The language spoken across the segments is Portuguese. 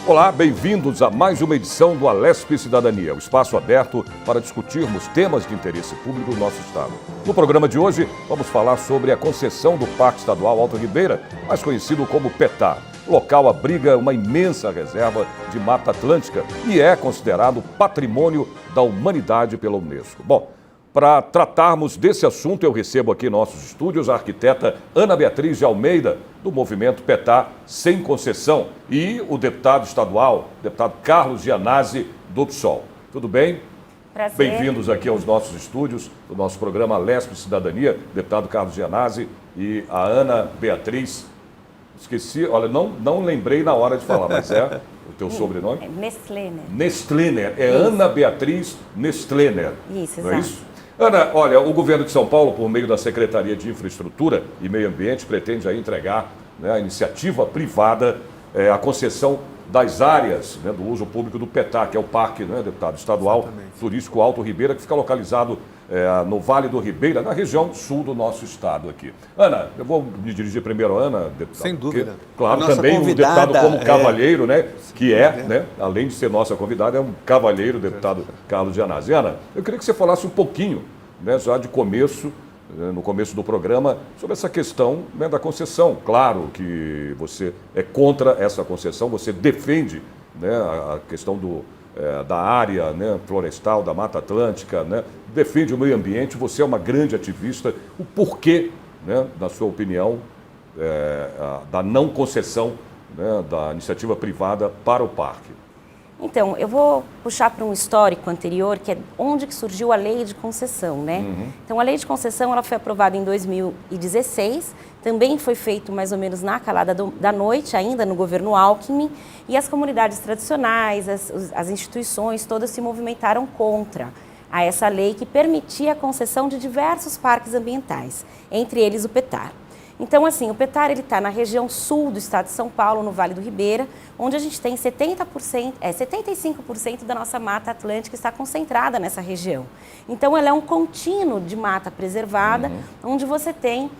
Olá, bem-vindos a mais uma edição do Alesp Cidadania, o espaço aberto para discutirmos temas de interesse público do nosso estado. No programa de hoje, vamos falar sobre a concessão do Parque Estadual Alto Ribeira, mais conhecido como PETAR. O local abriga uma imensa reserva de Mata Atlântica e é considerado patrimônio da humanidade pela Unesco. Bom, para tratarmos desse assunto, eu recebo aqui em nossos estúdios a arquiteta Ana Beatriz de Almeida, do movimento PETAR Sem Concessão, e o deputado estadual, deputado Carlos Gianazzi, do PSOL. Tudo bem? Prazer. Bem-vindos aqui aos nossos estúdios, do nosso programa Alesp Cidadania, deputado Carlos Gianazzi e a Ana Beatriz. Esqueci, olha, não lembrei na hora de falar, mas é o teu sobrenome? Nestlener. Nestlener, é Isso. Ana Beatriz Nestlener. Isso, não é exato. isso? Ana, olha, o governo de São Paulo, por meio da Secretaria de Infraestrutura e Meio Ambiente, pretende aí entregar, né, a iniciativa privada, a concessão das áreas, né, do uso público do PETAR, que é o Parque, né, deputado estadual, Exatamente. turístico Alto Ribeira, que fica localizado no Vale do Ribeira, na região sul do nosso estado aqui. Ana, eu vou me dirigir primeiro a Ana, deputado. Sem dúvida. Porque, claro, A nossa também o convidada deputado como cavalheiro, né, que é, é. né, além de ser nossa convidada, é um cavalheiro, deputado Carlos Gianazzi. Ana, eu queria que você falasse um pouquinho, né, já de começo, no começo do programa, sobre essa questão, né, da concessão. Claro que você é contra essa concessão, você defende, né, a questão da área, né, florestal, da Mata Atlântica, né, defende o meio ambiente, você é uma grande ativista. O porquê, né, na sua opinião, da não concessão, né, da iniciativa privada para o parque? Então, eu vou puxar para um histórico anterior, que é onde que surgiu a lei de concessão, né? Então, a lei de concessão ela foi aprovada em 2016, também foi feito mais ou menos na calada da noite, ainda no governo Alckmin, e as comunidades tradicionais, as instituições, todas se movimentaram contra a essa lei que permitia a concessão de diversos parques ambientais, entre eles o PETAR. Então, assim, o PETAR está na região sul do estado de São Paulo, no Vale do Ribeira, onde a gente tem 75% da nossa Mata Atlântica está concentrada nessa região. Então, ela é um contínuo de mata preservada, onde você tem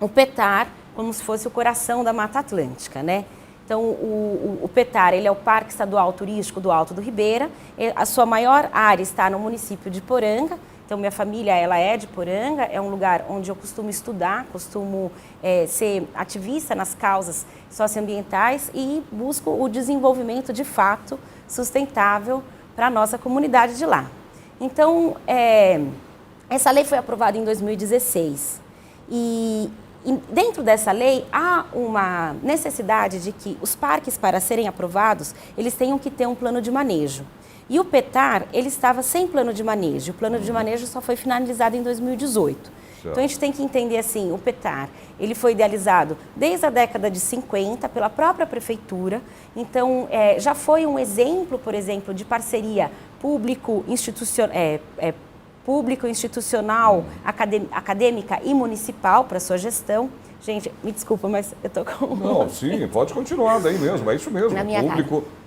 o PETAR como se fosse o coração da Mata Atlântica, né? Então, o PETAR, ele é o Parque Estadual Turístico do Alto do Ribeira, a sua maior área está no município de Poranga. Então, minha família, ela é de Poranga, é um lugar onde eu costumo estudar, costumo ser ativista nas causas socioambientais e busco o desenvolvimento, de fato, sustentável para a nossa comunidade de lá. Então, essa lei foi aprovada em 2016 e dentro dessa lei há uma necessidade de que os parques, para serem aprovados, eles tenham que ter um plano de manejo. E o PETAR, ele estava sem plano de manejo. O plano de manejo só foi finalizado em 2018. Certo. Então, a gente tem que entender assim, o PETAR, ele foi idealizado desde a década de 50 pela própria prefeitura. Então, já foi um exemplo, por exemplo, de parceria público-institucional, acadêmica e municipal para sua gestão. Gente, me desculpa, mas eu estou com... Não, sim, pode continuar daí mesmo, é isso mesmo. Na minha Público... cara.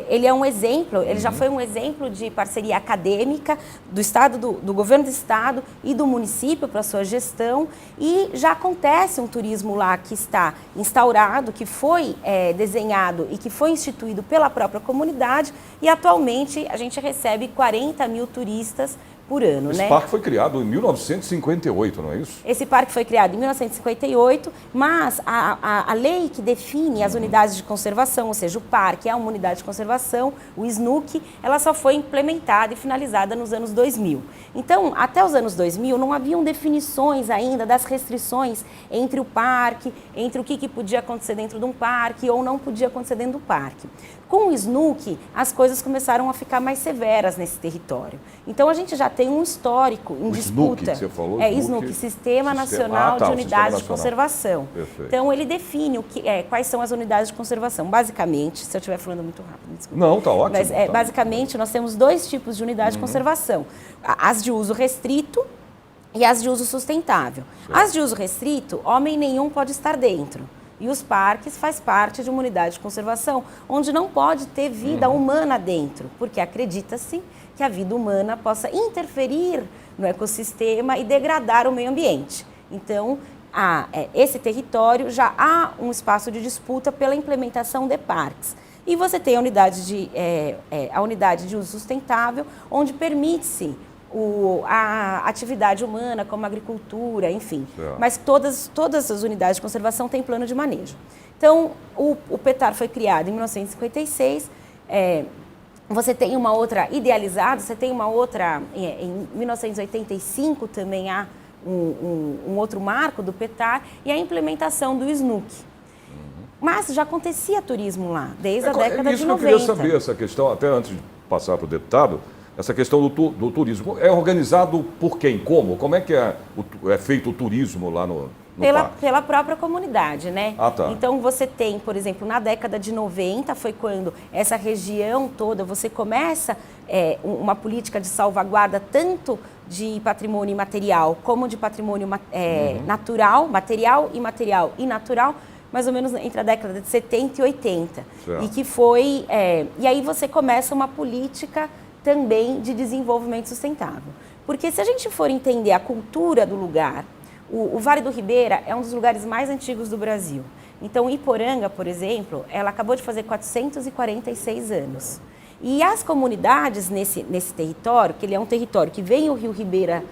Ele é um exemplo, ele já foi um exemplo de parceria acadêmica do Estado, do governo do Estado e do município para sua gestão, e já acontece um turismo lá que está instaurado, que foi desenhado e que foi instituído pela própria comunidade, e atualmente a gente recebe 40 mil turistas por ano, Esse né? parque foi criado em 1958, não é isso? Esse parque foi criado em 1958, mas a lei que define as unidades de conservação, ou seja, o parque é uma unidade de conservação, o SNUC, ela só foi implementada e finalizada nos anos 2000. Então, até os anos 2000, não haviam definições ainda das restrições entre o parque, entre o que podia acontecer dentro de um parque ou não podia acontecer dentro do parque. Com o SNUC, as coisas começaram a ficar mais severas nesse território. Então, a gente já tem um histórico em disputa. SNUC, que você falou? SNUC, Sistema Nacional de Unidades de Conservação. Perfeito. Então, ele define quais são as unidades de conservação. Basicamente, se eu estiver falando muito rápido, desculpa. Não, tá ótimo. Mas, tá. basicamente, nós temos dois tipos de unidade de conservação. As de uso restrito e as de uso sustentável. Certo. As de uso restrito, homem nenhum pode estar dentro. E os parques faz parte de uma unidade de conservação, onde não pode ter vida humana dentro, porque acredita-se que a vida humana possa interferir no ecossistema e degradar o meio ambiente. Então, esse território já há um espaço de disputa pela implementação de parques. E você tem a unidade de uso sustentável, onde permite-se a atividade humana, como a agricultura, enfim. Mas todas as unidades de conservação têm plano de manejo. Então, o PETAR foi criado em 1956, você tem uma outra idealizada, você tem uma outra, em 1985 também há um outro marco do PETAR e a implementação do SNUC. Mas já acontecia turismo lá, desde a década de 90. Isso que eu queria saber, essa questão, até antes de passar para o deputado, essa questão do turismo. É organizado por quem? Como? Como é que é feito o turismo lá no parque? Pela própria comunidade, né? Ah, tá. Então você tem, por exemplo, na década de 90, foi quando essa região toda, você começa uma política de salvaguarda tanto de patrimônio imaterial como de patrimônio natural, material, imaterial e natural, mais ou menos entre a década de 70 e 80. Certo. E que foi... e aí você começa uma política também de desenvolvimento sustentável. Porque se a gente for entender a cultura do lugar, o Vale do Ribeira é um dos lugares mais antigos do Brasil. Então, Iporanga, por exemplo, ela acabou de fazer 446 anos. E as comunidades nesse território, que ele é um território que vem o Rio Ribeira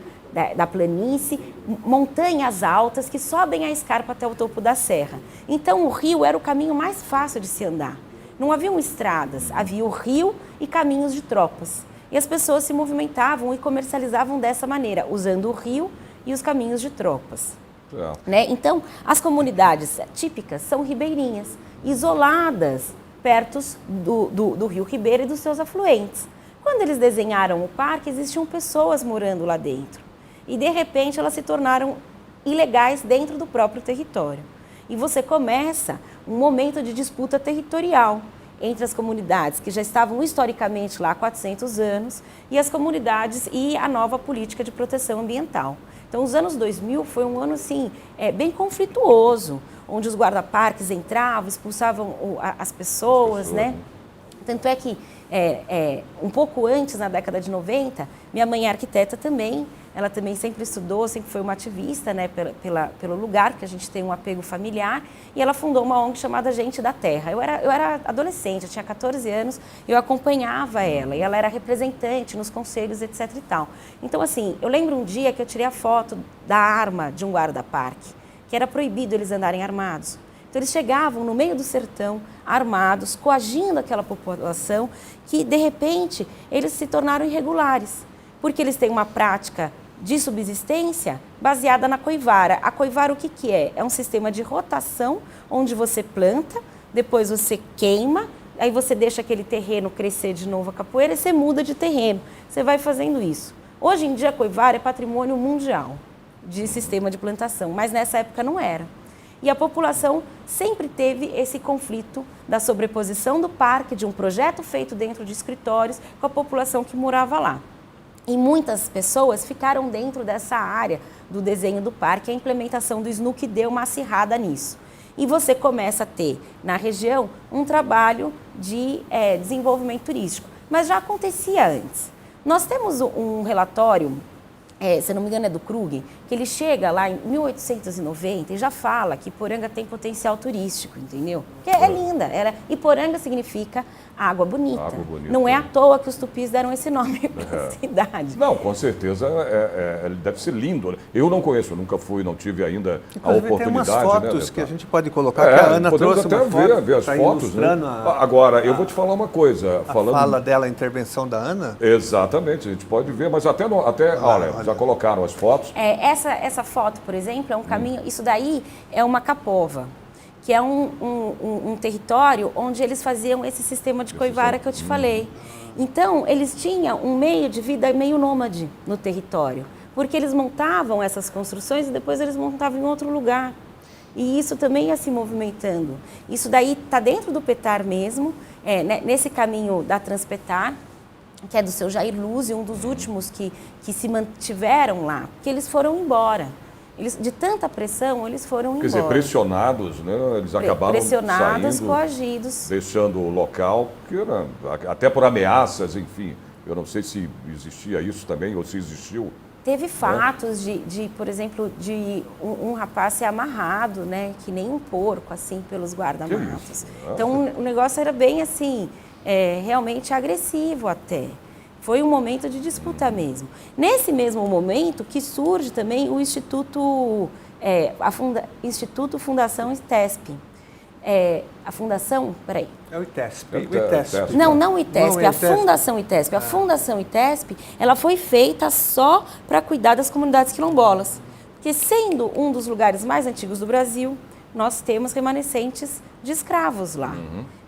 da planície, montanhas altas que sobem a escarpa até o topo da serra. Então, o rio era o caminho mais fácil de se andar. Não haviam estradas, havia o rio e caminhos de tropas. E as pessoas se movimentavam e comercializavam dessa maneira, usando o rio e os caminhos de tropas. Né? Então, as comunidades típicas são ribeirinhas, isoladas, perto do Rio Ribeira e dos seus afluentes. Quando eles desenharam o parque, existiam pessoas morando lá dentro. E, de repente, elas se tornaram ilegais dentro do próprio território. E você começa um momento de disputa territorial entre as comunidades que já estavam historicamente lá há 400 anos e as comunidades e a nova política de proteção ambiental. Então, os anos 2000 foi um ano assim, bem conflituoso, onde os guarda-parques entravam, expulsavam as pessoas, né? Tanto é que, um pouco antes, na década de 90, minha mãe é arquiteta também, ela também sempre estudou, sempre foi uma ativista, né, pelo lugar, porque a gente tem um apego familiar, e ela fundou uma ONG chamada Gente da Terra. Eu era adolescente, eu tinha 14 anos, eu acompanhava ela, e ela era representante nos conselhos, etc e tal. Então, assim, eu lembro um dia que eu tirei a foto da arma de um guarda-parque, que era proibido eles andarem armados. Então, eles chegavam no meio do sertão, armados, coagindo aquela população, que, de repente, eles se tornaram irregulares, porque eles têm uma prática de subsistência baseada na coivara. A coivara o que é? É um sistema de rotação, onde você planta, depois você queima, aí você deixa aquele terreno crescer de novo a capoeira e você muda de terreno. Você vai fazendo isso. Hoje em dia, a coivara é patrimônio mundial de sistema de plantação, mas nessa época não era. E a população sempre teve esse conflito da sobreposição do parque, de um projeto feito dentro de escritórios, com a população que morava lá. E muitas pessoas ficaram dentro dessa área do desenho do parque, a implementação do SNUC deu uma acirrada nisso. E você começa a ter, na região, um trabalho de desenvolvimento turístico. Mas já acontecia antes. Nós temos um relatório, se não me engano é do Krug, que ele chega lá em 1890 e já fala que Iporanga tem potencial turístico, entendeu? Que é linda. Iporanga significa água bonita. Água bonita. Não é à toa que os tupis deram esse nome para a cidade. Não, com certeza deve ser lindo. Eu não conheço, nunca fui, não tive ainda inclusive, a oportunidade. Tem umas fotos, né, que a gente pode colocar, que a Ana trouxe até uma foto. ver as fotos. Né? Agora, eu vou te falar uma coisa. Fala dela, a intervenção da Ana? Exatamente, a gente pode ver, mas olha, já colocaram as fotos. Essa foto, por exemplo, é um caminho, isso daí é uma capova, que é um território onde eles faziam esse sistema de coivara que eu te falei. Então, eles tinham um meio de vida meio nômade no território, porque eles montavam essas construções e depois eles montavam em outro lugar. E isso também ia se movimentando. Isso daí está dentro do PETAR mesmo, nesse caminho da Transpetar, que é do seu Jair Lúzio, um dos últimos que se mantiveram lá, porque eles foram embora. De tanta pressão, eles foram embora. Quer dizer, pressionados, né? Eles acabaram pressionados, saindo, coagidos. deixando o local, até por ameaças, enfim. Eu não sei se existia isso também, ou se existiu Teve fatos por exemplo, de um rapaz ser amarrado, né, que nem um porco, assim, pelos guarda-matos. Então, o negócio era bem, assim, realmente agressivo até. Foi um momento de disputa mesmo. Nesse mesmo momento que surge também o Instituto Fundação ITESP. A Fundação, peraí. É o ITESP. Não o ITESP, a Fundação ITESP. A Fundação ITESP, ela foi feita só para cuidar das comunidades quilombolas. Porque sendo um dos lugares mais antigos do Brasil, nós temos remanescentes de escravos lá.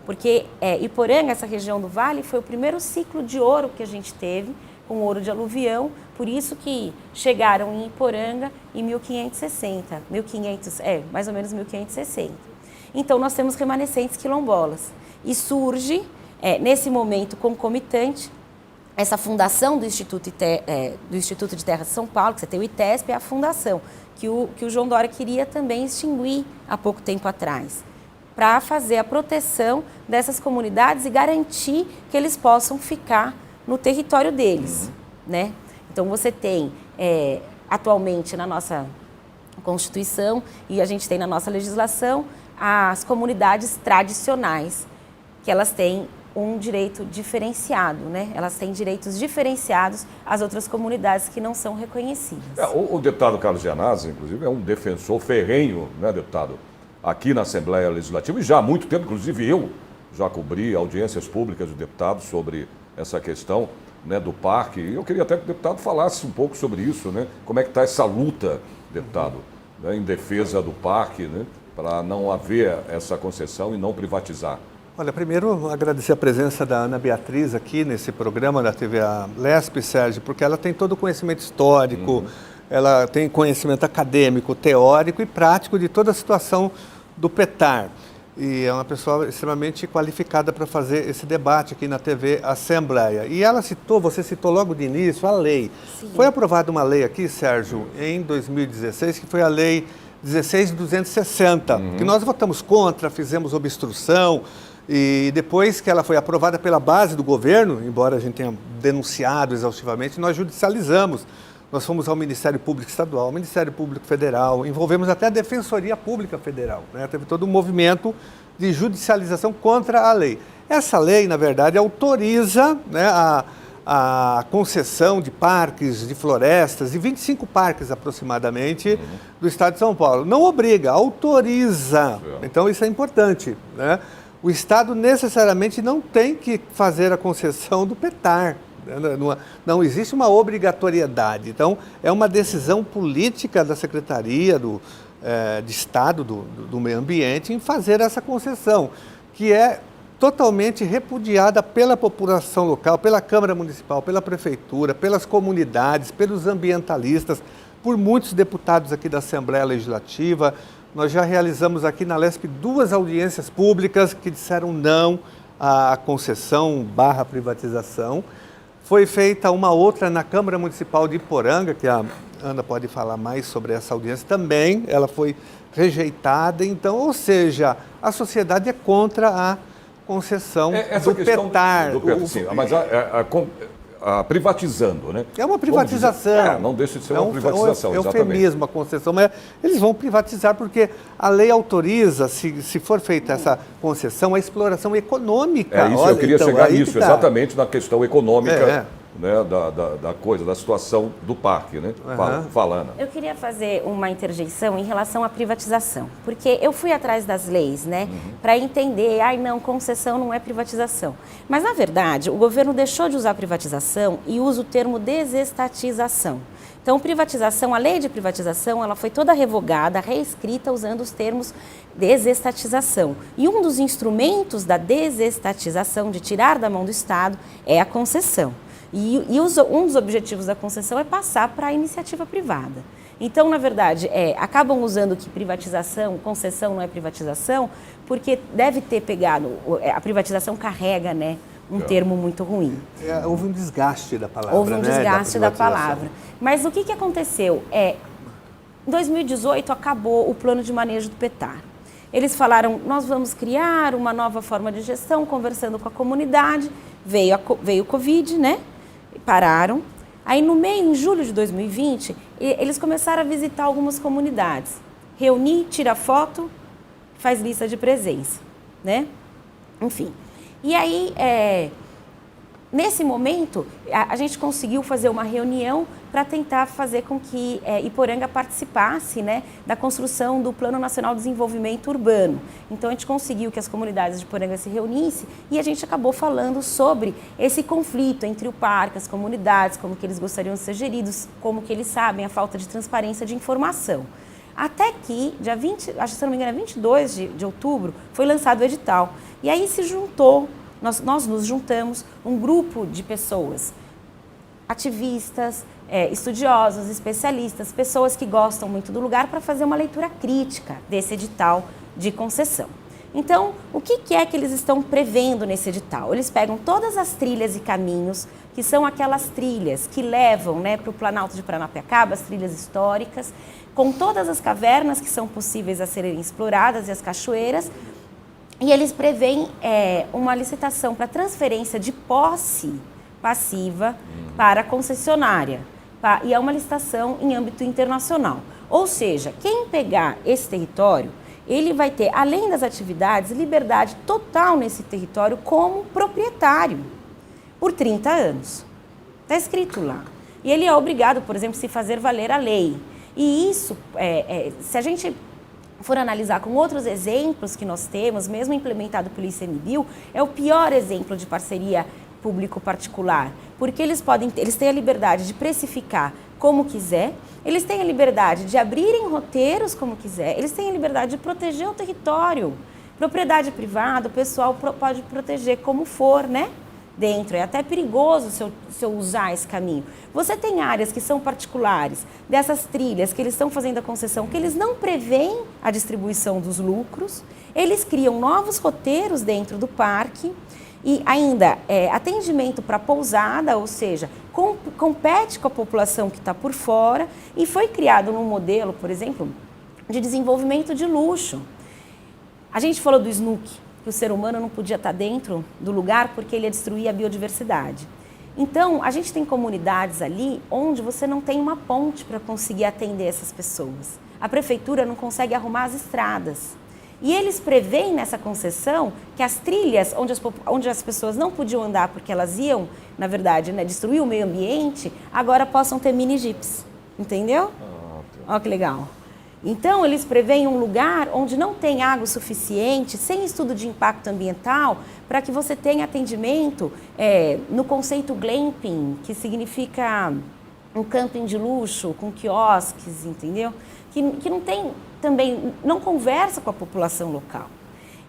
Porque Iporanga, essa região do Vale, foi o primeiro ciclo de ouro que a gente teve, com ouro de aluvião, por isso que chegaram em Iporanga em 1560, mais ou menos 1560. Então, nós temos remanescentes quilombolas. E surge, nesse momento concomitante, essa fundação do Instituto de Terra de São Paulo, que você tem o ITESP, é a fundação, que o João Dória queria também extinguir há pouco tempo atrás, para fazer a proteção dessas comunidades e garantir que eles possam ficar no território deles, né? Então, você tem, atualmente, na nossa Constituição, e a gente tem na nossa legislação, as comunidades tradicionais, que elas têm um direito diferenciado, né? Elas têm direitos diferenciados às outras comunidades que não são reconhecidas. O deputado Carlos Gianazzi, inclusive, é um defensor ferrenho, né, deputado, aqui na Assembleia Legislativa, e já há muito tempo, inclusive eu já cobri audiências públicas do deputado sobre essa questão, né, do parque, e eu queria até que o deputado falasse um pouco sobre isso, né? Como é que está essa luta, deputado, né, em defesa do parque, né, para não haver essa concessão e não privatizar? Olha, primeiro agradecer a presença da Ana Beatriz aqui nesse programa da TV Lesp, Sérgio, porque ela tem todo o conhecimento histórico, ela tem conhecimento acadêmico, teórico e prático de toda a situação do PETAR. E é uma pessoa extremamente qualificada para fazer esse debate aqui na TV Assembleia. E ela você citou logo de início a lei. Sim. Foi aprovada uma lei aqui, Sérgio, em 2016, que foi a Lei 16.260, que nós votamos contra, fizemos obstrução, e depois que ela foi aprovada pela base do governo, embora a gente tenha denunciado exaustivamente, nós judicializamos. Nós fomos ao Ministério Público Estadual, ao Ministério Público Federal, envolvemos até a Defensoria Pública Federal, né? Teve todo um movimento de judicialização contra a lei. Essa lei, na verdade, autoriza, né, a concessão de parques, de florestas, de 25 parques aproximadamente do Estado de São Paulo. Não obriga, autoriza. Então isso é importante, né? O Estado necessariamente não tem que fazer a concessão do PETAR. Não existe uma obrigatoriedade. Então, é uma decisão política da Secretaria de Estado do Meio Ambiente em fazer essa concessão, que é totalmente repudiada pela população local, pela Câmara Municipal, pela Prefeitura, pelas comunidades, pelos ambientalistas, por muitos deputados aqui da Assembleia Legislativa. Nós já realizamos aqui na Lesp 2 audiências públicas que disseram não à concessão / privatização. Foi feita uma outra na Câmara Municipal de Iporanga, que a Ana pode falar mais sobre essa audiência também, ela foi rejeitada. Então, ou seja, a sociedade é contra a concessão do PETAR. Mas privatizando, né? É uma privatização. Não deixa de ser uma privatização, exatamente. Eufemismo a concessão, mas eles vão privatizar porque a lei autoriza, se for feita essa concessão, a exploração econômica. É isso, eu queria chegar nisso, exatamente na questão econômica, né, da coisa, da situação do parque, né? Fala, Ana. Eu queria fazer uma interjeição em relação à privatização, porque eu fui atrás das leis, né, para entender, concessão não é privatização. Mas, na verdade, o governo deixou de usar privatização e usa o termo desestatização. Então, privatização, a lei de privatização, ela foi toda revogada, reescrita usando os termos desestatização. E um dos instrumentos da desestatização, de tirar da mão do Estado, é a concessão. E um dos objetivos da concessão é passar para a iniciativa privada. Então, na verdade, acabam usando que privatização, concessão não é privatização, porque deve ter pegado, a privatização carrega, né, um termo muito ruim. Houve um desgaste da palavra. Houve um desgaste da palavra. Mas o que aconteceu? Em 2018 acabou o plano de manejo do PETAR. Eles falaram, nós vamos criar uma nova forma de gestão, conversando com a comunidade, veio o Covid, né? Pararam. Aí no meio, em julho de 2020, eles começaram a visitar algumas comunidades. Reunir, tira foto, faz lista de presença, né? Enfim. E aí, nesse momento, a gente conseguiu fazer uma reunião para tentar fazer com que Iporanga participasse, né, da construção do Plano Nacional de Desenvolvimento Urbano. Então, a gente conseguiu que as comunidades de Iporanga se reunissem e a gente acabou falando sobre esse conflito entre o parque, as comunidades, como que eles gostariam de ser geridos, como que eles sabem, a falta de transparência de informação. Até que, dia 20, acho que se não me engano, é 22 de outubro, foi lançado o edital. E aí se juntou, nós nos juntamos, um grupo de pessoas, ativistas, estudiosos, especialistas, pessoas que gostam muito do lugar, para fazer uma leitura crítica desse edital de concessão. Então, o que é que eles estão prevendo nesse edital? Eles pegam todas as trilhas e caminhos, que são aquelas trilhas que levam, né, para o Planalto de Paranapiacaba, as trilhas históricas, com todas as cavernas que são possíveis a serem exploradas e as cachoeiras, e eles preveem uma licitação para transferência de posse passiva para a concessionária. E é uma licitação em âmbito internacional. Ou seja, quem pegar esse território, ele vai ter, além das atividades, liberdade total nesse território como proprietário, por 30 anos. Está escrito lá. E ele é obrigado, por exemplo, a se fazer valer a lei. E isso, se a gente for analisar com outros exemplos que nós temos, mesmo implementado pelo ICMBio, é o pior exemplo de parceria público-particular, porque eles têm a liberdade de precificar como quiser, eles têm a liberdade de abrirem roteiros como quiser, eles têm a liberdade de proteger o território. Propriedade privada, o pessoal pode proteger como for, né? Dentro. É até perigoso se eu usar esse caminho. Você tem áreas que são particulares, dessas trilhas que eles estão fazendo a concessão, que eles não preveem a distribuição dos lucros, eles criam novos roteiros dentro do parque e ainda atendimento para pousada, ou seja, compete com a população que está por fora, e foi criado num modelo, por exemplo, de desenvolvimento de luxo. A gente falou do snook, que o ser humano não podia estar dentro do lugar porque ele ia destruir a biodiversidade. Então, a gente tem comunidades ali onde você não tem uma ponte para conseguir atender essas pessoas. A prefeitura não consegue arrumar as estradas. E eles preveem nessa concessão que as trilhas onde as pessoas não podiam andar porque elas iam, na verdade, né, destruir o meio ambiente, agora possam ter mini jipes. Entendeu? Olha que legal. Então, eles preveem um lugar onde não tem água suficiente, sem estudo de impacto ambiental, para que você tenha atendimento no conceito glamping, que significa um camping de luxo, com quiosques, entendeu? Que não tem também, não conversa com a população local.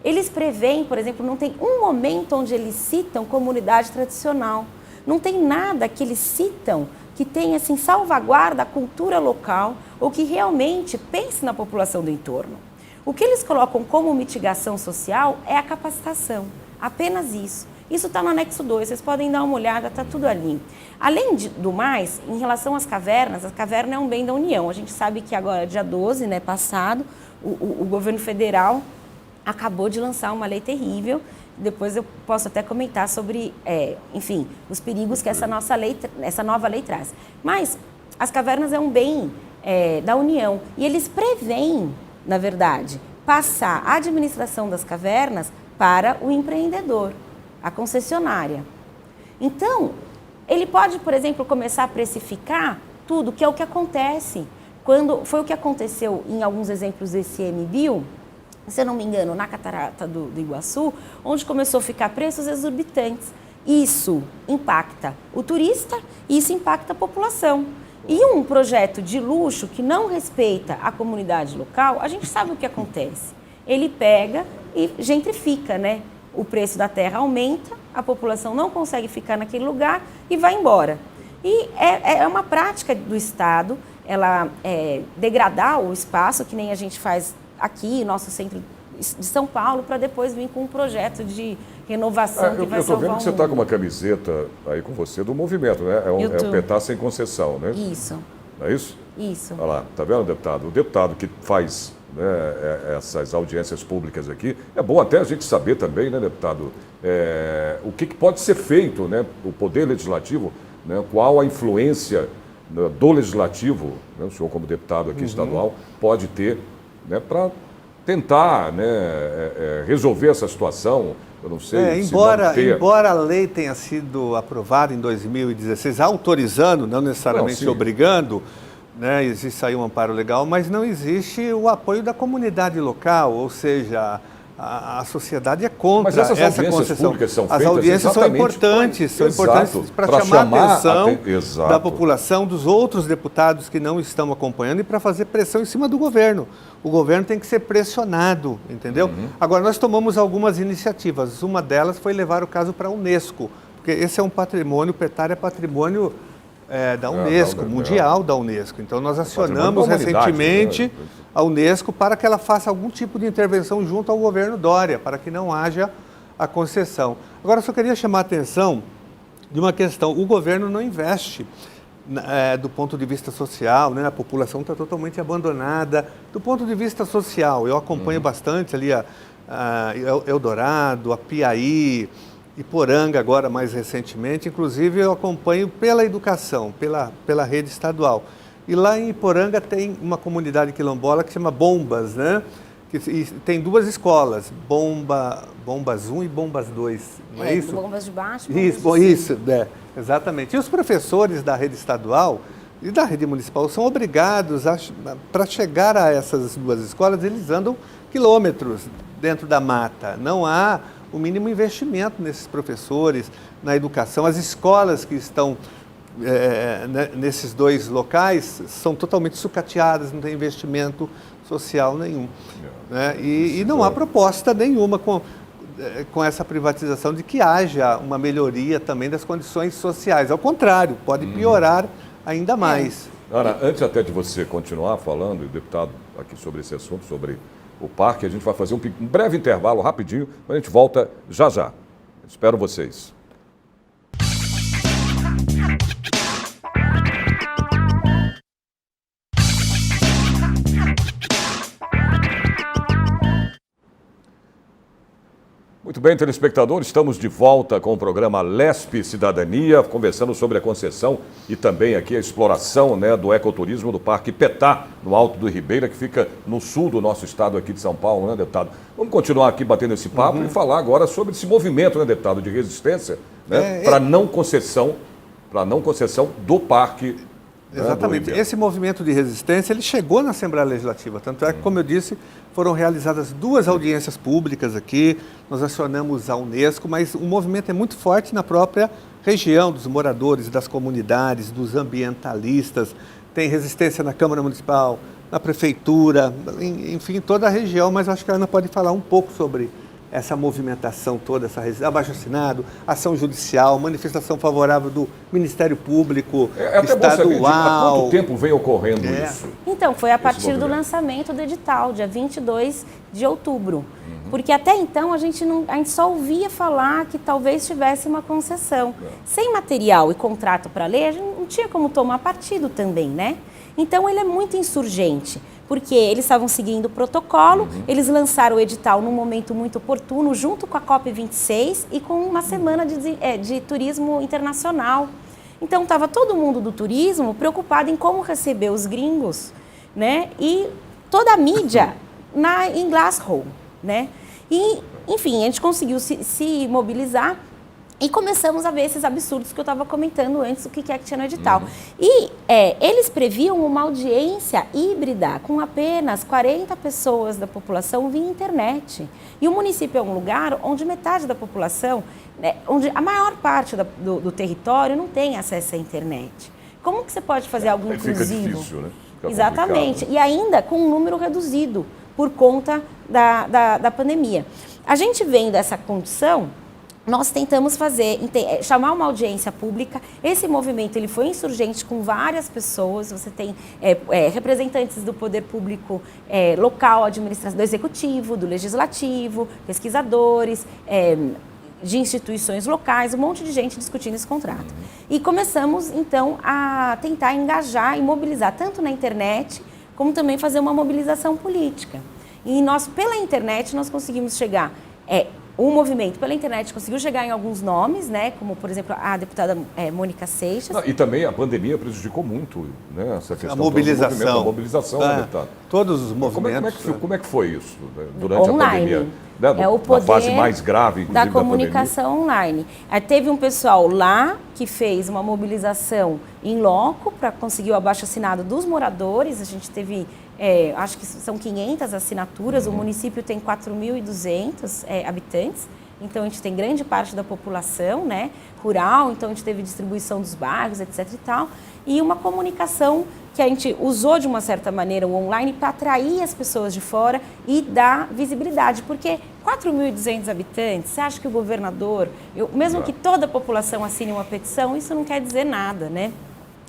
Eles preveem, por exemplo, não tem um momento onde eles citam comunidade tradicional. Não tem nada que eles citam que tenha, assim, salvaguarda a cultura local ou que realmente pense na população do entorno. O que eles colocam como mitigação social é a capacitação, apenas isso. Isso está no anexo 2, vocês podem dar uma olhada, está tudo ali. Além do mais, em relação às cavernas, a caverna é um bem da União. A gente sabe que agora, dia 12, né, passado, o governo federal acabou de lançar uma lei terrível. Depois eu posso até comentar sobre, enfim, os perigos que essa nova lei traz. Mas as cavernas é um bem da União e eles preveem, na verdade, passar a administração das cavernas para o empreendedor, a concessionária. Então, ele pode, por exemplo, começar a precificar tudo, que é o que acontece. Foi o que aconteceu em alguns exemplos desse ICMBio, se eu não me engano, na Catarata do Iguaçu, onde começou a ficar preços exorbitantes. Isso impacta o turista e isso impacta a população. E um projeto de luxo que não respeita a comunidade local, a gente sabe o que acontece. Ele pega e gentrifica, né? O preço da terra aumenta, a população não consegue ficar naquele lugar e vai embora. E é uma prática do Estado, ela degradar o espaço, que nem a gente faz aqui, nosso centro de São Paulo, para depois vir com um projeto de renovação que vai salvar o mundo. Eu estou vendo que você está com uma camiseta aí com você do movimento, né? É o PETAR sem concessão, né? Isso. Não é isso? Isso. Olha lá, tá vendo, deputado? O deputado que faz, né, essas audiências públicas aqui, é bom até a gente saber também, né, deputado, o que pode ser feito, né? O Poder Legislativo, né, qual a influência, né, do Legislativo, né, o senhor como deputado aqui estadual, pode ter, né, para tentar, né, resolver essa situação. Eu não sei se embora a lei tenha sido aprovada em 2016, autorizando, não necessariamente obrigando, né, existe aí um amparo legal, mas não existe o apoio da comunidade local, ou seja, a sociedade é contra essa concessão. Mas essas audiências públicas são feitas. As audiências são importantes para chamar a atenção da população, dos outros deputados que não estão acompanhando e para fazer pressão em cima do governo. O governo tem que ser pressionado, entendeu? Agora, nós tomamos algumas iniciativas. Uma delas foi levar o caso para a Unesco, porque esse é um patrimônio, o Petar é patrimônio da Unesco, mundial da Unesco. Então, nós acionamos recentemente a Unesco para que ela faça algum tipo de intervenção junto ao governo Dória, para que não haja a concessão. Agora, eu só queria chamar a atenção de uma questão. O governo não investe do ponto de vista social, né? A população está totalmente abandonada. Do ponto de vista social, eu acompanho bastante ali a Eldorado, a Piaí, Iporanga agora mais recentemente, inclusive eu acompanho pela educação, pela rede estadual. E lá em Iporanga tem uma comunidade quilombola que se chama Bombas, né? E tem duas escolas, Bombas 1 e Bombas 2, não é isso? Bombas de baixo. Isso, exatamente. E os professores da rede estadual e da rede municipal são obrigados, para chegar a essas duas escolas, eles andam quilômetros dentro da mata. Não há o mínimo investimento nesses professores, na educação. As escolas que estão nesses dois locais são totalmente sucateadas, não tem investimento social nenhum. Né? E não há proposta nenhuma com essa privatização de que haja uma melhoria também das condições sociais. Ao contrário, pode piorar ainda mais. Ana, antes até de você continuar falando, deputado, aqui sobre esse assunto, sobre o parque, a gente vai fazer um breve intervalo, rapidinho, mas a gente volta já já. Espero vocês. Muito bem, telespectadores, estamos de volta com o programa LESP Cidadania, conversando sobre a concessão e também aqui a exploração, né, do ecoturismo do Parque Petar, no Alto do Ribeira, que fica no sul do nosso estado aqui de São Paulo, né, deputado? Vamos continuar aqui batendo esse papo e falar agora sobre esse movimento, né, deputado, de resistência, né, para não concessão do Parque. Exatamente. Esse movimento de resistência, ele chegou na Assembleia Legislativa. Tanto é que, como eu disse, foram realizadas duas audiências públicas aqui, nós acionamos a Unesco, mas o movimento é muito forte na própria região, dos moradores, das comunidades, dos ambientalistas. Tem resistência na Câmara Municipal, na Prefeitura, enfim, toda a região, mas acho que a Ana pode falar um pouco sobre essa movimentação toda, essa abaixo-assinado, ação judicial, manifestação favorável do Ministério Público estadual. Há quanto tempo vem ocorrendo isso? Então, foi a partir do lançamento do edital, dia 22 de outubro. Porque até então a gente só ouvia falar que talvez tivesse uma concessão. Sem material e contrato para ler, a gente não tinha como tomar partido também, né? Então ele é muito insurgente. Porque eles estavam seguindo o protocolo, eles lançaram o edital num momento muito oportuno, junto com a COP26 e com uma semana de turismo internacional. Então, estava todo mundo do turismo preocupado em como receber os gringos, né? E toda a mídia em Glasgow, né? E, enfim, a gente conseguiu se mobilizar e começamos a ver esses absurdos que eu estava comentando antes, o que é que tinha no edital. E eles previam uma audiência híbrida, com apenas 40 pessoas da população via internet. E o município é um lugar onde metade da população, onde a maior parte do território não tem acesso à internet. Como que você pode fazer algo inclusivo? Fica difícil, né? Fica exatamente. E ainda com um número reduzido, por conta da pandemia. A gente vendo essa condição, nós tentamos chamar uma audiência pública. Esse movimento ele foi insurgente com várias pessoas. Você tem representantes do poder público local, do executivo, do legislativo, pesquisadores, de instituições locais, um monte de gente discutindo esse contrato. E começamos, então, a tentar engajar e mobilizar, tanto na internet, como também fazer uma mobilização política. E nós, pela internet, nós conseguimos chegar o movimento pela internet conseguiu chegar em alguns nomes, né, como, por exemplo, a deputada Mônica Seixas. Não, e também a pandemia prejudicou muito, né, essa questão. A mobilização. A mobilização, né, deputado? Todos os movimentos. Como é que foi isso, né, durante online. A pandemia? Né, é o poder na fase mais grave, inclusive, da comunicação online. Aí teve um pessoal lá que fez uma mobilização em loco para conseguir o abaixo-assinado dos moradores. A gente teve, acho que são 500 assinaturas, o município tem 4.200 habitantes. Então, a gente tem grande parte da população, né, rural, então a gente teve distribuição dos bairros, etc. e tal. E uma comunicação que a gente usou de uma certa maneira o online para atrair as pessoas de fora e dar visibilidade. Porque 4.200 habitantes, você acha que o governador, mesmo que toda a população assine uma petição, isso não quer dizer nada, né?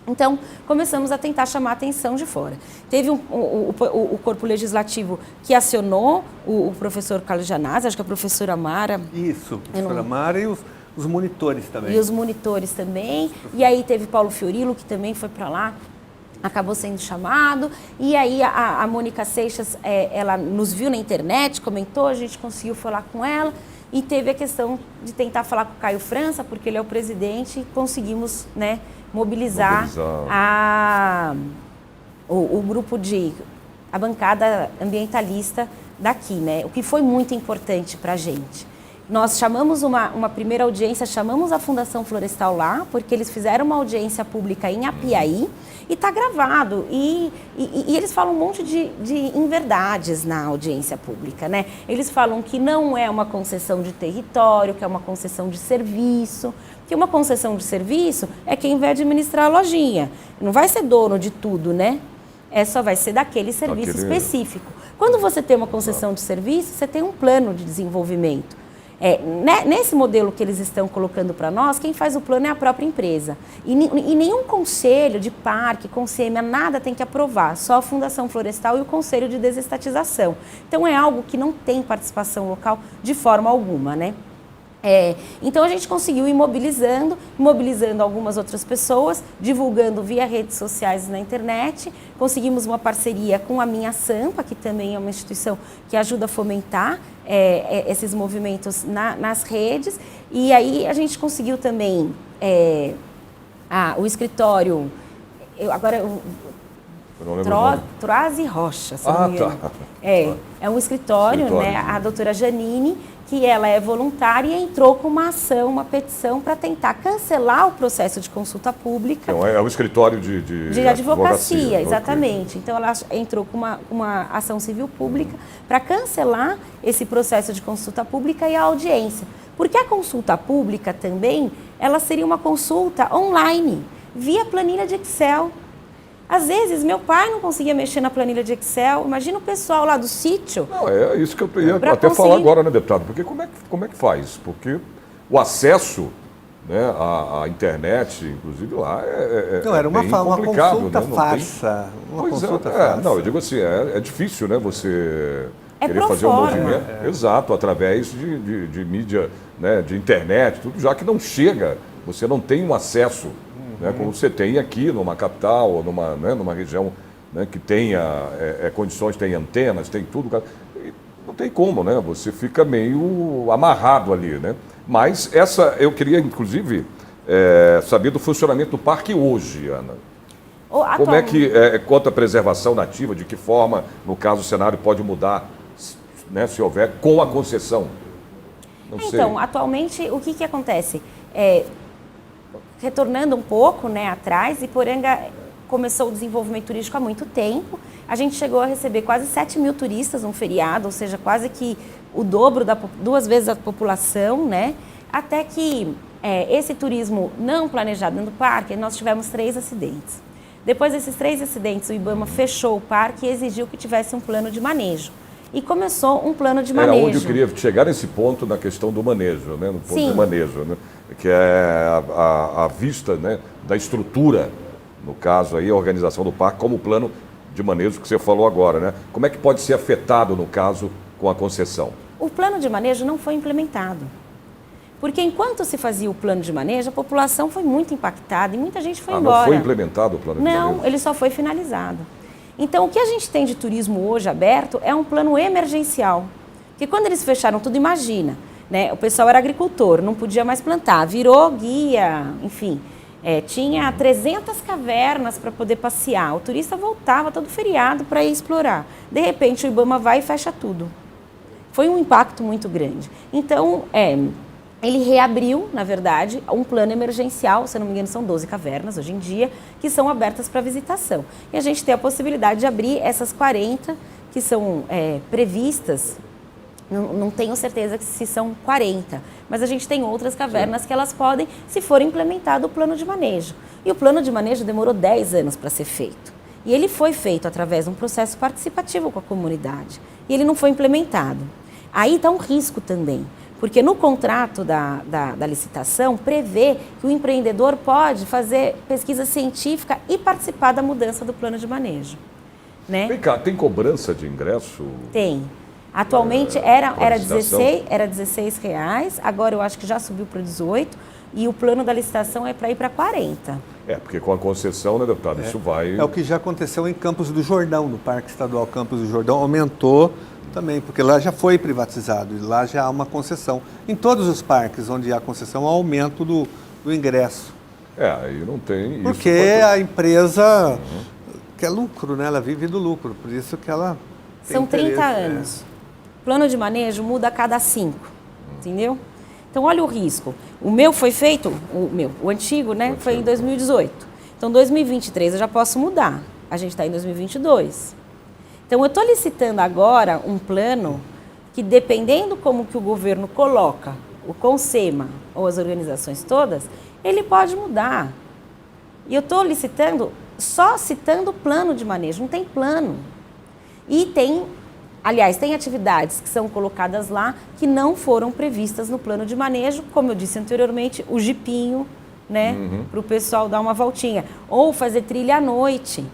Então, começamos a tentar chamar a atenção de fora. Teve o Corpo Legislativo que acionou o professor Carlos Janazzi, acho que a professora Mara. Isso, a professora Mara e os monitores também. E os monitores também. E aí teve Paulo Fiorilo, que também foi para lá, acabou sendo chamado. E aí a Mônica Seixas, ela nos viu na internet, comentou, a gente conseguiu falar com ela. E teve a questão de tentar falar com o Caio França, porque ele é o presidente, e conseguimos, né, mobilizar o grupo a bancada ambientalista daqui, né? O que foi muito importante para a gente. Nós chamamos uma primeira audiência, chamamos a Fundação Florestal lá, porque eles fizeram uma audiência pública em Apiaí e está gravado. E eles falam um monte de inverdades na audiência pública, né? Eles falam que não é uma concessão de território, que é uma concessão de serviço, que uma concessão de serviço é quem vai administrar a lojinha. Não vai ser dono de tudo, né? Só vai ser daquele serviço específico. Quando você tem uma concessão de serviço, você tem um plano de desenvolvimento. Nesse modelo que eles estão colocando para nós, quem faz o plano é a própria empresa. E nenhum conselho de parque, conselho, nada tem que aprovar, só a Fundação Florestal e o Conselho de Desestatização. Então é algo que não tem participação local de forma alguma, né? Então a gente conseguiu ir mobilizando algumas outras pessoas, divulgando via redes sociais na internet. Conseguimos uma parceria com a Minha Sampa, que também é uma instituição que ajuda a fomentar esses movimentos nas redes. E aí a gente conseguiu também o escritório, Troaz e Rocha, se não me engano. Tá. É um escritório, né? A doutora Janine, que ela é voluntária e entrou com uma ação, uma petição para tentar cancelar o processo de consulta pública. Então, é um escritório de advocacia, exatamente. Okay. Então, ela entrou com uma ação civil pública para cancelar esse processo de consulta pública e a audiência. Porque a consulta pública também, ela seria uma consulta online, via planilha de Excel. Às vezes, meu pai não conseguia mexer na planilha de Excel. Imagina o pessoal lá do sítio. Não, é isso que eu ia até falar agora, né, deputado? Porque como é que faz? Porque o acesso, né, à internet, inclusive lá, era uma consulta né? farsa. Uma consulta farsa. Não, eu digo assim, é difícil, né, você querer fazer fora. um movimento. Exato, através de mídia, né, de internet, tudo, já que não chega, você não tem um acesso, né, como você tem aqui numa capital, ou numa região, né, que tenha condições, tem antenas, tem tudo. Não tem como, né? Você fica meio amarrado ali, né? Mas eu queria, inclusive, saber do funcionamento do parque hoje, Ana. Como é que, quanto à preservação nativa, de que forma, no caso, o cenário pode mudar, né, se houver, com a concessão? Não sei. Então, atualmente, o que acontece? Retornando um pouco, né, atrás, Iporanga começou o desenvolvimento turístico há muito tempo. A gente chegou a receber quase 7 mil turistas num feriado, ou seja, quase que o dobro, 2 vezes a população, né? Até que esse turismo não planejado dentro do parque, nós tivemos 3 acidentes. Depois desses 3 acidentes, o IBAMA fechou o parque e exigiu que tivesse um plano de manejo. E começou um plano de manejo. Era onde eu queria chegar nesse ponto, na questão do manejo, né? No ponto do manejo, né? Que é a vista, né, da estrutura, no caso aí, a organização do parque, como o plano de manejo que você falou agora, né? Como é que pode ser afetado, no caso, com a concessão? O plano de manejo não foi implementado. Porque enquanto se fazia o plano de manejo, a população foi muito impactada e muita gente foi embora. Não foi implementado o plano de manejo? Não, ele só foi finalizado. Então, o que a gente tem de turismo hoje aberto é um plano emergencial. Porque quando eles fecharam tudo, imagina, né? O pessoal era agricultor, não podia mais plantar, virou guia, enfim. Tinha 300 cavernas para poder passear. O turista voltava todo feriado para ir explorar. De repente, o IBAMA vai e fecha tudo. Foi um impacto muito grande. Então, ele reabriu, na verdade, um plano emergencial, se não me engano, são 12 cavernas hoje em dia, que são abertas para visitação. E a gente tem a possibilidade de abrir essas 40 que são previstas. Não tenho certeza se são 40, mas a gente tem outras cavernas que elas podem, se for implementado o plano de manejo. E o plano de manejo demorou 10 anos para ser feito. E ele foi feito através de um processo participativo com a comunidade. E ele não foi implementado. Aí está um risco também, porque no contrato da licitação prevê que o empreendedor pode fazer pesquisa científica e participar da mudança do plano de manejo. Né? Vem cá, tem cobrança de ingresso? Tem. Atualmente era 16 reais, agora eu acho que já subiu para 18 e o plano da licitação é para ir para 40. Porque com a concessão, né, deputado, isso vai... É o que já aconteceu em Campos do Jordão, no Parque Estadual Campos do Jordão, aumentou também, porque lá já foi privatizado e lá já há uma concessão. Em todos os parques onde há concessão, há aumento do ingresso. Aí não tem... Porque a empresa quer lucro, né? Ela vive do lucro, por isso que ela... São 30 anos. Plano de manejo muda a cada 5, entendeu? Então, olha o risco. O meu foi feito, o antigo, né, foi em 2018. Então, 2023 eu já posso mudar. A gente está em 2022. Então, eu estou licitando agora um plano que, dependendo como que o governo coloca, o CONSEMA ou as organizações todas, ele pode mudar. E eu estou licitando só citando o plano de manejo, não tem plano. E tem atividades que são colocadas lá que não foram previstas no plano de manejo, como eu disse anteriormente, o jipinho, né, para o pessoal dar uma voltinha. Ou fazer trilha à noite.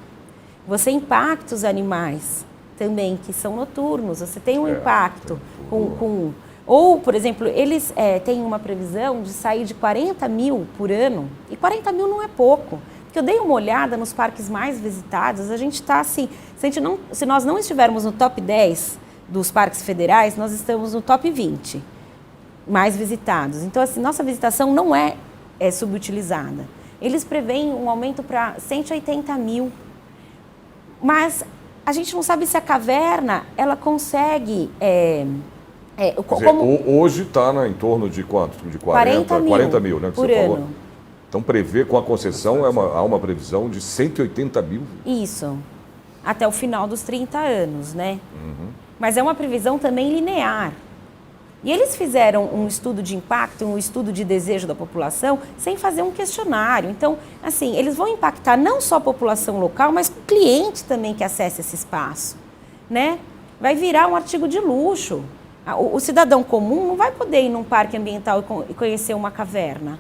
Você impacta os animais também, que são noturnos, você tem um impacto com... Ou, por exemplo, eles têm uma previsão de sair de 40 mil por ano, e 40 mil não é pouco. Porque eu dei uma olhada nos parques mais visitados, a gente está assim, se nós não estivermos no top 10 dos parques federais, nós estamos no top 20 mais visitados. Então, assim, nossa visitação não é subutilizada. Eles preveem um aumento para 180 mil, mas a gente não sabe se a caverna, ela consegue... Hoje está em torno de quanto? De 40 mil, né? Que por você ano. Falou. Então, prever com a concessão, há uma previsão de 180 mil? Isso, até o final dos 30 anos, né? Mas é uma previsão também linear. E eles fizeram um estudo de impacto, um estudo de desejo da população, sem fazer um questionário. Então, assim, eles vão impactar não só a população local, mas o cliente também que acessa esse espaço, né? Vai virar um artigo de luxo. O cidadão comum não vai poder ir num parque ambiental e conhecer uma caverna.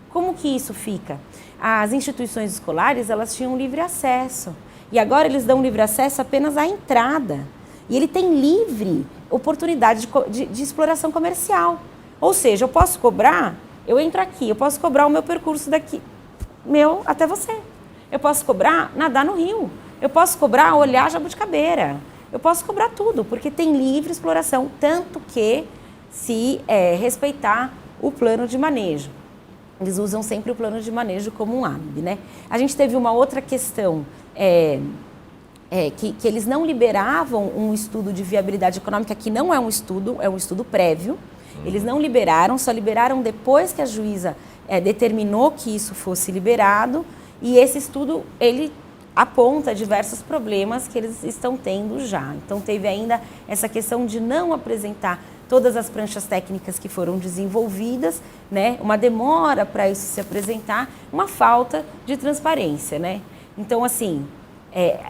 Como que isso fica? As instituições escolares, elas tinham livre acesso. E agora eles dão livre acesso apenas à entrada. E ele tem livre oportunidade de exploração comercial. Ou seja, eu posso cobrar, eu entro aqui, eu posso cobrar o meu percurso daqui, até você. Eu posso cobrar nadar no rio. Eu posso cobrar olhar jabuticabeira. Eu posso cobrar tudo, porque tem livre exploração, tanto que se respeitar o plano de manejo. Eles usam sempre o plano de manejo como um álibi, né? A gente teve uma outra questão, que eles não liberavam um estudo de viabilidade econômica, que não é um estudo prévio. Eles não liberaram, só liberaram depois que a juíza determinou que isso fosse liberado. E esse estudo, ele aponta diversos problemas que eles estão tendo já. Então, teve ainda essa questão de não apresentar todas as pranchas técnicas que foram desenvolvidas, né? Uma demora para isso se apresentar, uma falta de transparência, né? Então, assim,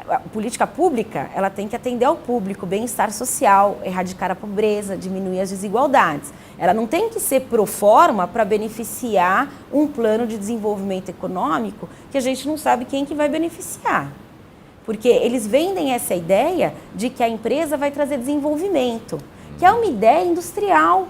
a política pública, ela tem que atender ao público, bem-estar social, erradicar a pobreza, diminuir as desigualdades. Ela não tem que ser pro forma para beneficiar um plano de desenvolvimento econômico que a gente não sabe quem que vai beneficiar. Porque eles vendem essa ideia de que a empresa vai trazer desenvolvimento, que é uma ideia industrial,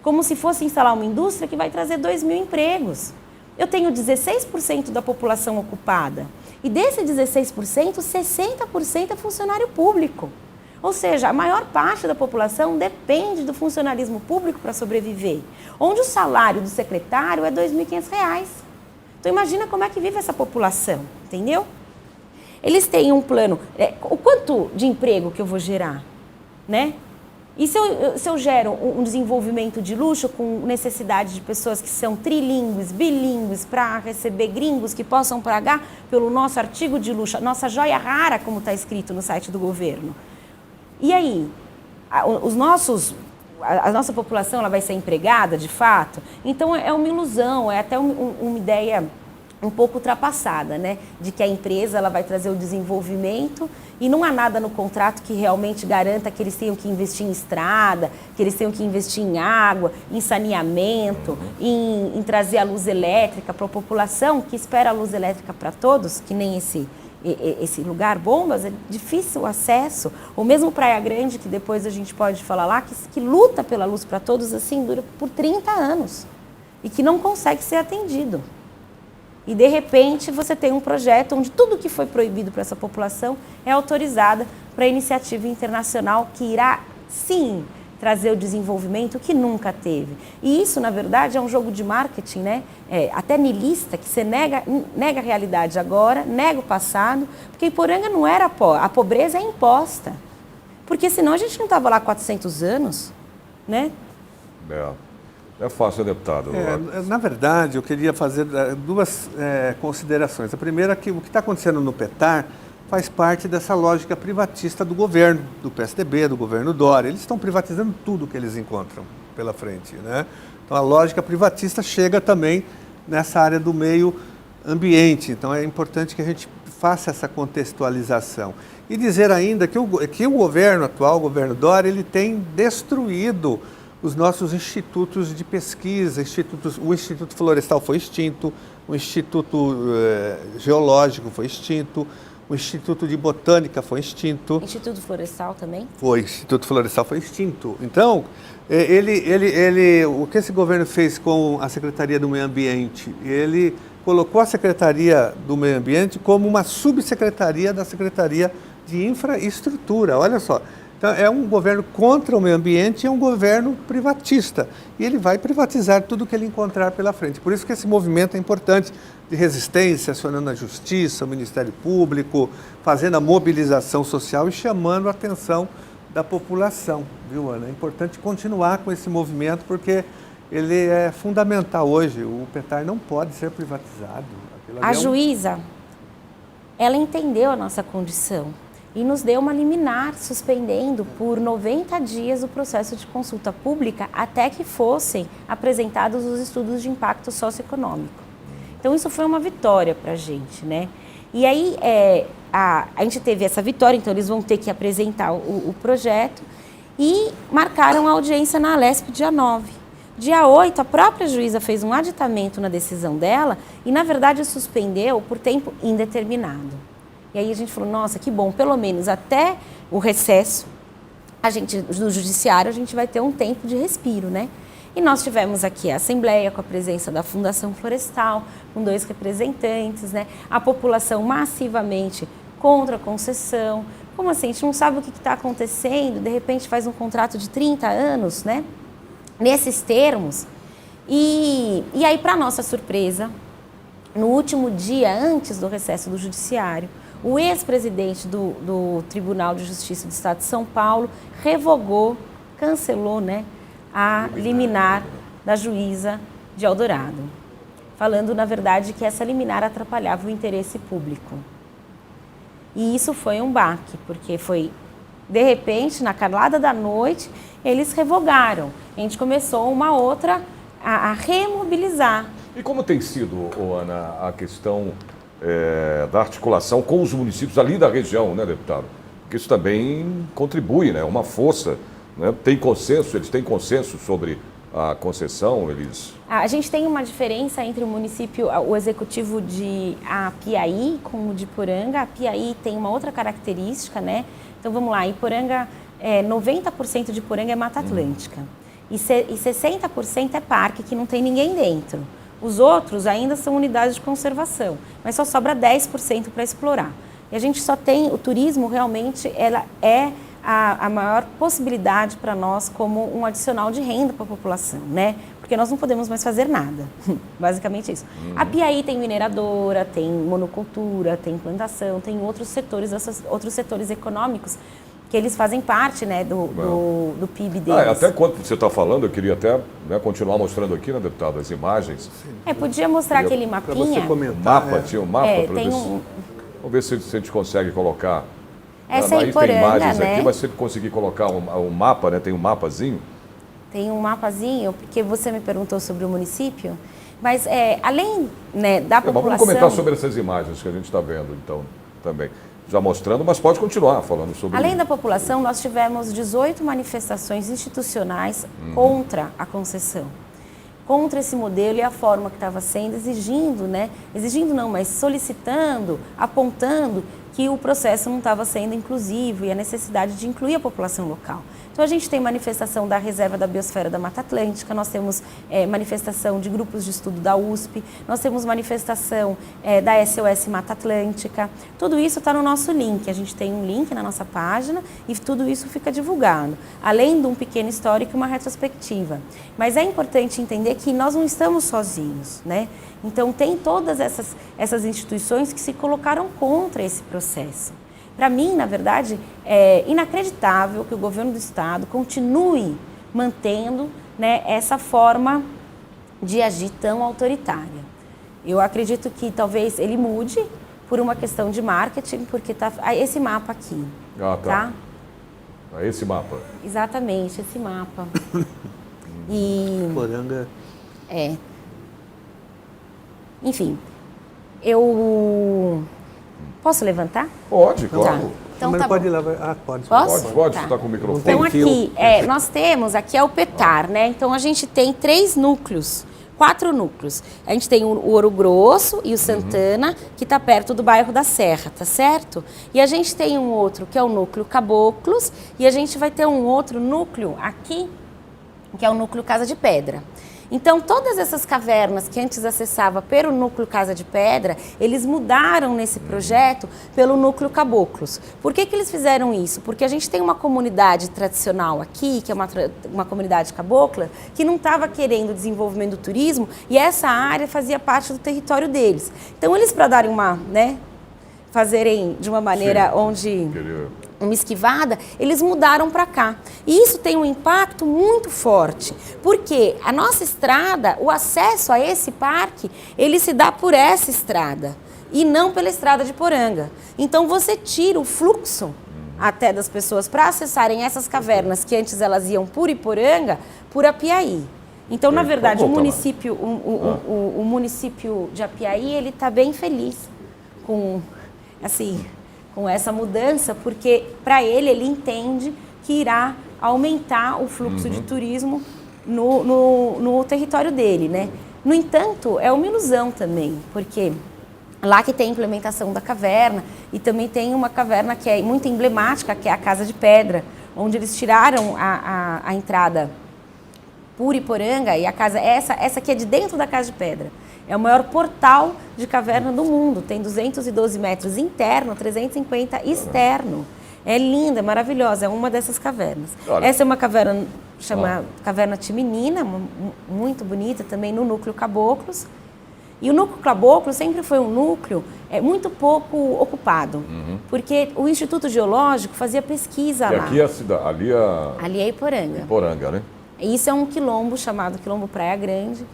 como se fosse instalar uma indústria que vai trazer 2.000 empregos. Eu tenho 16% da população ocupada, e desse 16%, 60% é funcionário público. Ou seja, a maior parte da população depende do funcionalismo público para sobreviver, onde o salário do secretário é R$ 2.500. Então imagina como é que vive essa população, entendeu? Eles têm um plano, o quanto de emprego que eu vou gerar, né? E se eu gero um desenvolvimento de luxo com necessidade de pessoas que são trilíngues, bilíngues, para receber gringos que possam pagar pelo nosso artigo de luxo, nossa joia rara, como está escrito no site do governo. E aí, a nossa população ela vai ser empregada, de fato? Então é uma ilusão, é até uma ideia um pouco ultrapassada, né? De que a empresa ela vai trazer o desenvolvimento e não há nada no contrato que realmente garanta que eles tenham que investir em estrada, que eles tenham que investir em água, em saneamento, em trazer a luz elétrica para a população que espera a luz elétrica para todos, que nem esse lugar Bombas, é difícil o acesso. Ou mesmo Praia Grande, que depois a gente pode falar lá, que luta pela luz para todos, assim, dura por 30 anos e que não consegue ser atendido. E, de repente, você tem um projeto onde tudo que foi proibido para essa população é autorizada para iniciativa internacional que irá, sim, trazer o desenvolvimento que nunca teve. E isso, na verdade, é um jogo de marketing, né? Até niilista, que você nega a realidade agora, nega o passado, porque Iporanga não era pobre, a pobreza é imposta. Porque senão a gente não estava lá há 400 anos, né? É fácil, deputado. Na verdade, eu queria fazer duas considerações. A primeira é que o que está acontecendo no Petar faz parte dessa lógica privatista do governo, do PSDB, do governo Dória. Eles estão privatizando tudo que eles encontram pela frente, né? Então, a lógica privatista chega também nessa área do meio ambiente. Então, é importante que a gente faça essa contextualização. E dizer ainda que o governo atual, o governo Dória, ele tem destruído os nossos institutos de pesquisa, o Instituto Florestal foi extinto, o Instituto Geológico foi extinto, o Instituto de Botânica foi extinto. Instituto Florestal também? Foi, o Instituto Florestal foi extinto. Então, o que esse governo fez com a Secretaria do Meio Ambiente? Ele colocou a Secretaria do Meio Ambiente como uma subsecretaria da Secretaria de Infraestrutura, olha só. Então, é um governo contra o meio ambiente, é um governo privatista. E ele vai privatizar tudo que ele encontrar pela frente. Por isso que esse movimento é importante, de resistência, acionando a Justiça, o Ministério Público, fazendo a mobilização social e chamando a atenção da população, viu, Ana? É importante continuar com esse movimento, porque ele é fundamental hoje. O Petar não pode ser privatizado. A juíza, ela entendeu a nossa condição e nos deu uma liminar suspendendo por 90 dias o processo de consulta pública até que fossem apresentados os estudos de impacto socioeconômico. Então isso foi uma vitória para a gente, né? E aí a gente teve essa vitória, então eles vão ter que apresentar o projeto e marcaram a audiência na Alesp dia 9. Dia 8, a própria juíza fez um aditamento na decisão dela e, na verdade, suspendeu por tempo indeterminado. E aí a gente falou, nossa, que bom, pelo menos até o recesso do judiciário a gente vai ter um tempo de respiro, né? E nós tivemos aqui a Assembleia com a presença da Fundação Florestal, com 2 representantes, né? A população massivamente contra a concessão. Como assim? A gente não sabe o que está acontecendo, de repente faz um contrato de 30 anos, né? Nesses termos. E aí, para nossa surpresa, no último dia antes do recesso do judiciário, o ex-presidente do Tribunal de Justiça do Estado de São Paulo revogou, cancelou, né, a liminar da juíza de Eldorado, falando, na verdade, que essa liminar atrapalhava o interesse público. E isso foi um baque, porque foi, de repente, na calada da noite, eles revogaram. A gente começou uma outra a remobilizar. E como tem sido, Ana, a questão da articulação com os municípios ali da região, né, deputado? Porque isso também contribui, né? Uma força, né? Eles têm consenso sobre a concessão, A gente tem uma diferença entre o município, o executivo de Apiaí com o de Iporanga. Apiaí tem uma outra característica, né? Então vamos lá, Iporanga, 90% de Iporanga é Mata Atlântica e 60% é parque, que não tem ninguém dentro. Os outros ainda são unidades de conservação, mas só sobra 10% para explorar. E a gente só tem, o turismo realmente ela é a maior possibilidade para nós como um adicional de renda para a população, né? Porque nós não podemos mais fazer nada, basicamente isso. A Piaí tem mineradora, tem monocultura, tem plantação, tem outros setores econômicos que eles fazem parte, né, do PIB deles. Até quando você está falando, eu queria até, né, continuar mostrando aqui, né, deputado, as imagens. Podia mostrar aquele mapinha. Para você comentar. Tinha um mapa para ver Vamos ver se a gente consegue colocar. Essa é tem Iporanga, imagens né? aqui, mas se você conseguir colocar um mapa, né, tem um mapazinho. Tem um mapazinho, porque você me perguntou sobre o município, mas além, né, da população... Vamos comentar sobre essas imagens que a gente está vendo, então, também. Já mostrando, mas pode continuar falando sobre Além isso. da população, nós tivemos 18 manifestações institucionais contra a concessão. Contra esse modelo e a forma que estava sendo, mas solicitando, apontando que o processo não estava sendo inclusivo e a necessidade de incluir a população local. Então, a gente tem manifestação da Reserva da Biosfera da Mata Atlântica, nós temos manifestação de grupos de estudo da USP, nós temos manifestação da SOS Mata Atlântica. Tudo isso está no nosso link. A gente tem um link na nossa página e tudo isso fica divulgado, além de um pequeno histórico e uma retrospectiva. Mas é importante entender que nós não estamos sozinhos, né? Então, tem todas essas instituições que se colocaram contra esse processo. Para mim, na verdade, é inacreditável que o governo do estado continue mantendo, né, essa forma de agir tão autoritária. Eu acredito que talvez ele mude por uma questão de marketing, porque tá esse mapa aqui. Tá? Esse mapa. Exatamente, esse mapa. Poranga. Enfim, eu... Posso levantar? Pode, claro. Tá. Então, Mas tá pode bom. ir lá. Pode. Posso? Pode, Tá. você está com o microfone. Então aqui, nós temos, aqui é o PETAR, né? Então a gente tem 4 núcleos. A gente tem o Ouro Grosso e o Santana, que está perto do bairro da Serra, tá certo? E a gente tem um outro, que é o núcleo Caboclos, e a gente vai ter um outro núcleo aqui, que é o núcleo Casa de Pedra. Então, todas essas cavernas que antes acessava pelo núcleo Casa de Pedra, eles mudaram nesse projeto pelo núcleo Caboclos. Por que eles fizeram isso? Porque a gente tem uma comunidade tradicional aqui, que é uma comunidade cabocla, que não estava querendo o desenvolvimento do turismo e essa área fazia parte do território deles. Então, eles, para darem fazerem de uma maneira onde... uma esquivada, eles mudaram para cá. E isso tem um impacto muito forte, porque a nossa estrada, o acesso a esse parque, ele se dá por essa estrada e não pela estrada de Poranga. Então você tira o fluxo até das pessoas para acessarem essas cavernas que antes elas iam por Iporanga, por Apiaí. Então, na verdade, o município de Apiaí, ele está bem feliz com essa mudança, porque para ele entende que irá aumentar o fluxo de turismo no território dele, né? No entanto, é uma ilusão também, porque lá que tem a implementação da caverna e também tem uma caverna que é muito emblemática, que é a Casa de Pedra, onde eles tiraram a entrada por Iporanga e a casa, essa aqui é de dentro da Casa de Pedra. É o maior portal de caverna do mundo. Tem 212 metros interno, 350 externo. É linda, é maravilhosa. É uma dessas cavernas. Olha. Essa é uma caverna chamada Caverna Timenina, muito bonita também no núcleo Caboclos. E o núcleo Caboclo sempre foi um núcleo muito pouco ocupado, porque o Instituto Geológico fazia pesquisa lá. E aqui Ali é Iporanga. Iporanga, né? Isso é um quilombo chamado Quilombo Praia Grande,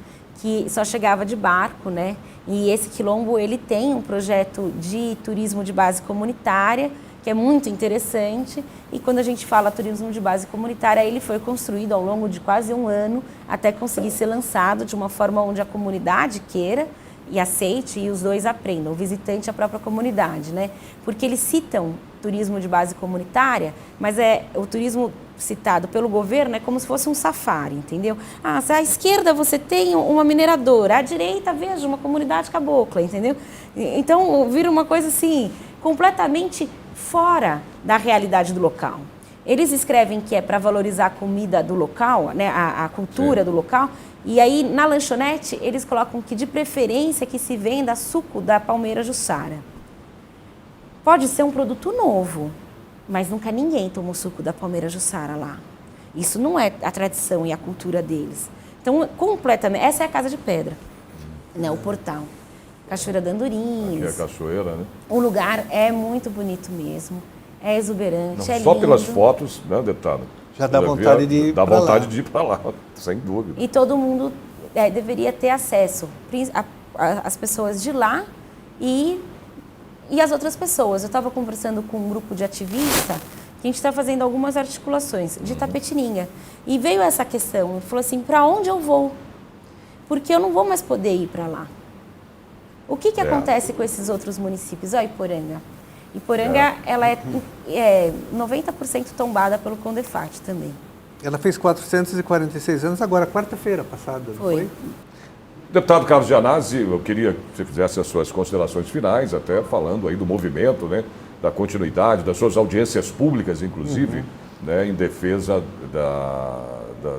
que só chegava de barco, né? E esse quilombo, ele tem um projeto de turismo de base comunitária, que é muito interessante. E quando a gente fala turismo de base comunitária, ele foi construído ao longo de quase um ano, até conseguir ser lançado de uma forma onde a comunidade queira e aceite e os dois aprendam, o visitante e a própria comunidade, né? Porque eles citam turismo de base comunitária, mas o turismo citado pelo governo é como se fosse um safari, entendeu? À esquerda você tem uma mineradora, à direita veja uma comunidade cabocla, entendeu? Então vira uma coisa assim, completamente fora da realidade do local. Eles escrevem que é para valorizar a comida do local, né, a cultura do local, e aí na lanchonete eles colocam que de preferência que se venda suco da palmeira Jussara. Pode ser um produto novo, mas nunca ninguém tomou suco da palmeira Jussara lá. Isso não é a tradição e a cultura deles. Então, completamente, essa é a Casa de Pedra, né, o portal. Cachoeira da Andorinhas. Aqui é a cachoeira, né? O lugar é muito bonito mesmo, é exuberante, Não, é só lindo. pelas fotos, né, deputado? Já dá vontade de ir Dá pra vontade lá. de ir para lá, sem dúvida. E todo mundo deveria ter acesso, as pessoas de lá e as outras pessoas. Eu estava conversando com um grupo de ativistas, que a gente está fazendo algumas articulações de Itapetininga. E veio essa questão, ele falou assim, para onde eu vou? Porque eu não vou mais poder ir para lá. O que acontece com esses outros municípios? Ó, Iporanga. Iporanga, ela é 90% tombada pelo Condefat também. Ela fez 446 anos agora, quarta-feira passada. Não Foi. Deputado Carlos Gianazzi, eu queria que você fizesse as suas considerações finais, até falando aí do movimento, né, da continuidade, das suas audiências públicas, inclusive, né, em defesa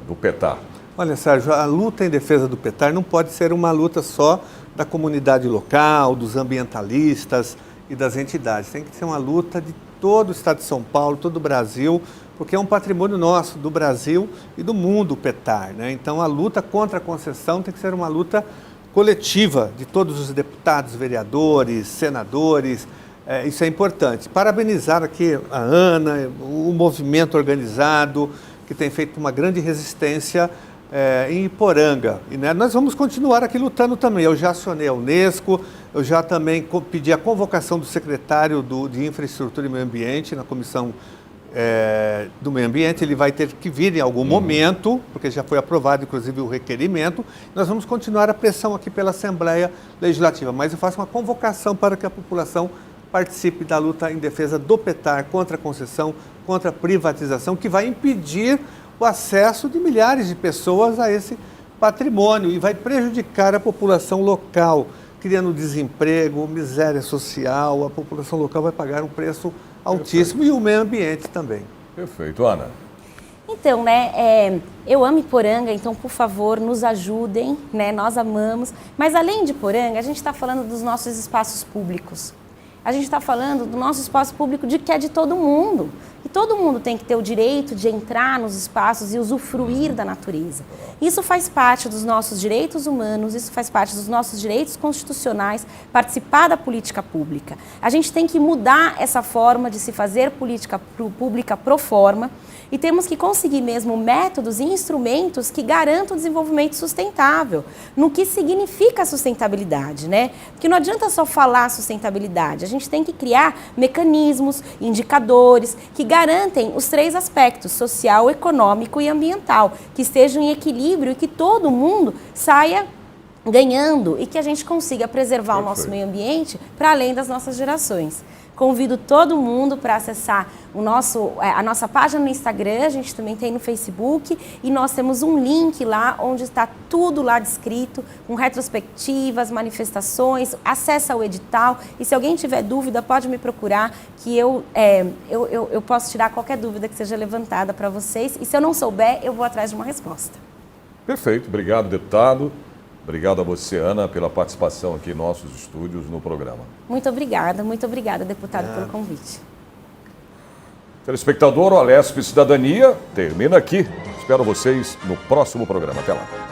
do PETAR. Olha, Sérgio, a luta em defesa do PETAR não pode ser uma luta só da comunidade local, dos ambientalistas e das entidades. Tem que ser uma luta de todo o estado de São Paulo, todo o Brasil, porque é um patrimônio nosso, do Brasil e do mundo, o PETAR, né? Então, a luta contra a concessão tem que ser uma luta coletiva de todos os deputados, vereadores, senadores. Isso é importante. Parabenizar aqui a Ana, o movimento organizado, que tem feito uma grande resistência em Iporanga. E, né, nós vamos continuar aqui lutando também. Eu já acionei a Unesco, eu já também pedi a convocação do secretário de Infraestrutura e Meio Ambiente na Comissão do Meio Ambiente. Ele vai ter que vir em algum momento, porque já foi aprovado, inclusive, o requerimento. Nós vamos continuar a pressão aqui pela Assembleia Legislativa, mas eu faço uma convocação para que a população participe da luta em defesa do PETAR, contra a concessão, contra a privatização, que vai impedir o acesso de milhares de pessoas a esse patrimônio e vai prejudicar a população local, criando desemprego, miséria social. A população local vai pagar um preço altíssimo. Perfeito. E o meio ambiente também. Perfeito. Ana? Então, né, eu amo Iporanga, então, por favor, nos ajudem, né, nós amamos. Mas, além de Iporanga, a gente está falando dos nossos espaços públicos. A gente está falando do nosso espaço público que é de todo mundo. E todo mundo tem que ter o direito de entrar nos espaços e usufruir da natureza. Isso faz parte dos nossos direitos humanos, isso faz parte dos nossos direitos constitucionais, participar da política pública. A gente tem que mudar essa forma de se fazer política pública pro forma e temos que conseguir mesmo métodos e instrumentos que garantam o desenvolvimento sustentável. No que significa sustentabilidade, né? Porque não adianta só falar sustentabilidade, a gente tem que criar mecanismos, indicadores que garantem os três aspectos, social, econômico e ambiental, que estejam em equilíbrio e que todo mundo saia ganhando e que a gente consiga preservar o nosso meio ambiente para além das nossas gerações. Convido todo mundo para acessar a nossa página no Instagram, a gente também tem no Facebook e nós temos um link lá onde está tudo lá descrito, com retrospectivas, manifestações, acessa o edital e se alguém tiver dúvida pode me procurar que eu posso tirar qualquer dúvida que seja levantada para vocês e se eu não souber eu vou atrás de uma resposta. Perfeito, obrigado deputado. Obrigado a você, Ana, pela participação aqui em nossos estúdios no programa. Muito obrigada, deputado, pelo convite. Telespectador, o Alesp Cidadania termina aqui. Espero vocês no próximo programa. Até lá.